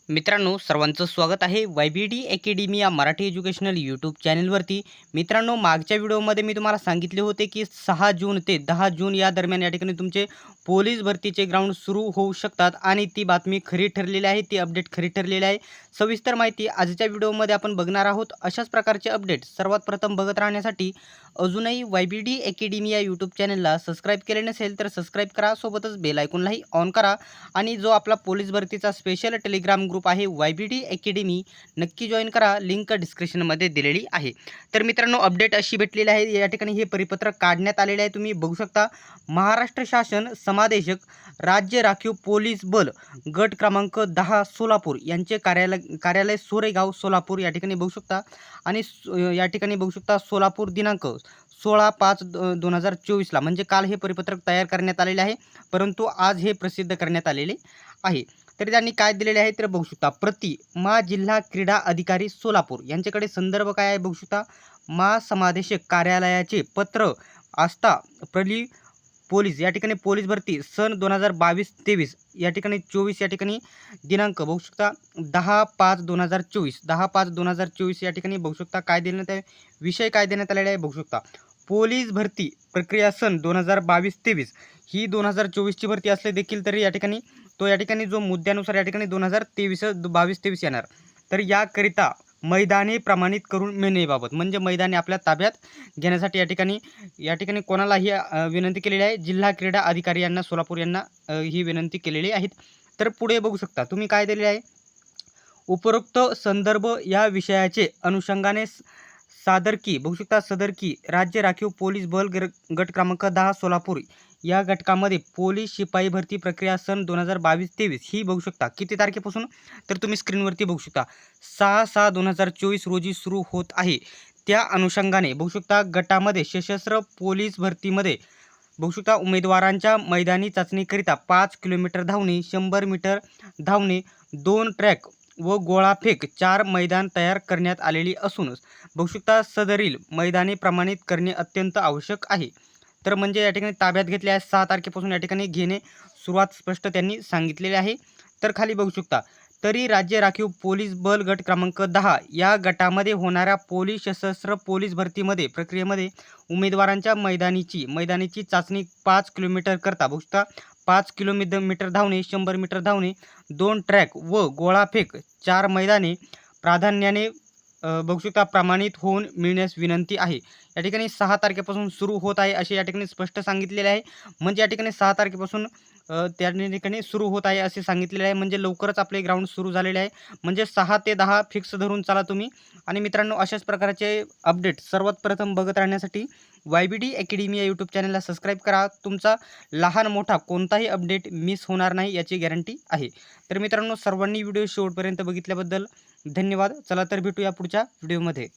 मित्रांनो, सर्वांचं स्वागत आहे YBD अकॅडमी या मराठी एज्युकेशनल यूट्यूब चॅनलवरती। मित्रांनो, मागच्या व्हिडिओमध्ये मी तुम्हाला सांगितले होते की 6 जून ते 10 जून या दरम्यान या ठिकाणी तुमचे पोलीस भरतीचे ग्राउंड सुरू होऊ शकतात आणि ती बातमी खरी ठरलेली आहे, ती अपडेट खरी ठरलेली आहे। सविस्तर माहिती आजच्या व्हिडिओमध्ये आपण बघणार आहोत। अशाच प्रकारचे अपडेट सर्वात प्रथम बघत राहण्यासाठी अजूनही YBD अकॅडमी या यूट्यूब चॅनलला सबस्क्राईब केले नसेल तर सबस्क्राईब करा, सोबतच बेल आयकॉनलाही ऑन करा आणि जो आपला पोलीस भरतीचा स्पेशल टेलिग्राम ग्रुप आहे YBD अकॅडमी, नक्की जॉईन करा, लिंक डिस्क्रिप्शनमध्ये दिलेली आहे। तर मित्रांनो, अपडेट अशी भेटलेली आहे, या ठिकाणी हे परिपत्रक काढण्यात आलेले आहे, तुम्ही बघू शकता। महाराष्ट्र शासन समादेशक राज्य राखीव पोलीस बल गट क्रमांक 10 सोलापूर यांचे कार्यालय सोरेगाव सोलापूर या ठिकाणी बघू शकता आणि या ठिकाणी बघू शकता सोलापूर दिनांक 16/5/2024 ला, म्हणजे काल हे परिपत्रक तयार करण्यात आलेले आहे, परंतु आज हे प्रसिद्ध करण्यात आलेले आहे। तर त्यांनी काय दिलेले आहे तर बघू शकता। प्रति मा जिल्हा क्रीडा अधिकारी सोलापूर यांच्याकडे संदर्भ काय आहे बघू शकता। महासमादेशक कार्यालयाचे पत्र आस्था प्रली पोलीस या ठिकाणी पोलीस भरती सन 2022-23 या ठिकाणी 24 या ठिकाणी दिनांक बघू शकता 10/5/2024 या ठिकाणी बघू शकता काय देण्यात आहे, विषय काय देण्यात आलेला आहे बघू शकता। पोलीस भरती प्रक्रिया सन 2022-23 ही 2024 ची भरती असले देखील तरी या ठिकाणी जो मुद्द्यानुसार या ठिकाणी 2022-23 येणार। तर याकरिता मैदाने प्रमाणित करून मिळण्याबाबत, म्हणजे मैदाने आपल्या ताब्यात घेण्यासाठी या ठिकाणी कोणालाही विनंती केलेली आहे, जिल्हा क्रीडा अधिकारी यांना सोलापूर यांना ही विनंती केलेली आहे। तर पुढे बघू शकता तुम्ही काय दिलेले आहे, उपरोक्त संदर्भ या विषयाचे अनुषंगाने सादर की बघू शकता। सदर की राज्य राखीव पोलीस बल गट क्रमांक 10 सोलापूर या घटकामध्ये पोलीस शिपाई भरती प्रक्रिया सन 2022-23 ही बघू शकता किती तारखेपासून, तर तुम्ही स्क्रीनवरती बघू शकता 6/6/2024 रोजी सुरू होत आहे। त्या अनुषंगाने बघू शकता गटामध्ये सशस्त्र पोलीस भरतीमध्ये बघू शकता उमेदवारांच्या मैदानी चाचणीकरिता 5 किलोमीटर धावणे, 100 मीटर धावणे, 2 ट्रॅक व गोळाफेक 4 मैदान तयार करण्यात आलेली असून बघू शकता सदरील मैदाने प्रमाणित करणे अत्यंत आवश्यक आहे। तर म्हणजे या ठिकाणी ताब्यात घेतले आहे 6 तारखेपासून या ठिकाणी घेणे सुरुवात स्पष्ट त्यांनी सांगितलेले आहे। तर खाली बघू शकता तरी राज्य राखीव पोलीस बल गट क्रमांक 10 या गटामध्ये होणाऱ्या पोलीस सशस्त्र पोलीस भरतीमध्ये प्रक्रियेमध्ये उमेदवारांच्या मैदानीची चाचणी 5 किलोमीटर करता बघू शकता 5 किलोमीटर धावणे, 100 मीटर धावणे, 2 ट्रॅक व गोळाफेक 4 मैदाने प्राधान्याने बघू शकता प्रमाणित होऊन मिळण्यास विनंती आहे। या ठिकाणी 6 तारखेपासून सुरू होत आहे असे या ठिकाणी स्पष्ट सांगितलेले आहे, म्हणजे या ठिकाणी 6 तारखेपासून त्या ठिकाणी सुरू होत आहे असे सांगितलेले आहे, म्हणजे लवकरच आपले ग्राउंड सुरू झालेले आहे, म्हणजे 6 ते 10 फिक्स धरून चला तुम्ही। आणि मित्रांनो, अशाच प्रकारचे अपडेट सर्वात प्रथम बघत राहण्यासाठी YBD अकॅडमी या यूट्यूब चॅनलला सबस्क्राईब करा, तुमचा लहान मोठा कोणताही अपडेट मिस होणार नाही याची गॅरंटी आहे। तर मित्रांनो, सर्वांनी व्हिडिओ शेवटपर्यंत बघितल्याबद्दल धन्यवाद। चला तर भेटूया पुढच्या व्हिडिओमध्ये।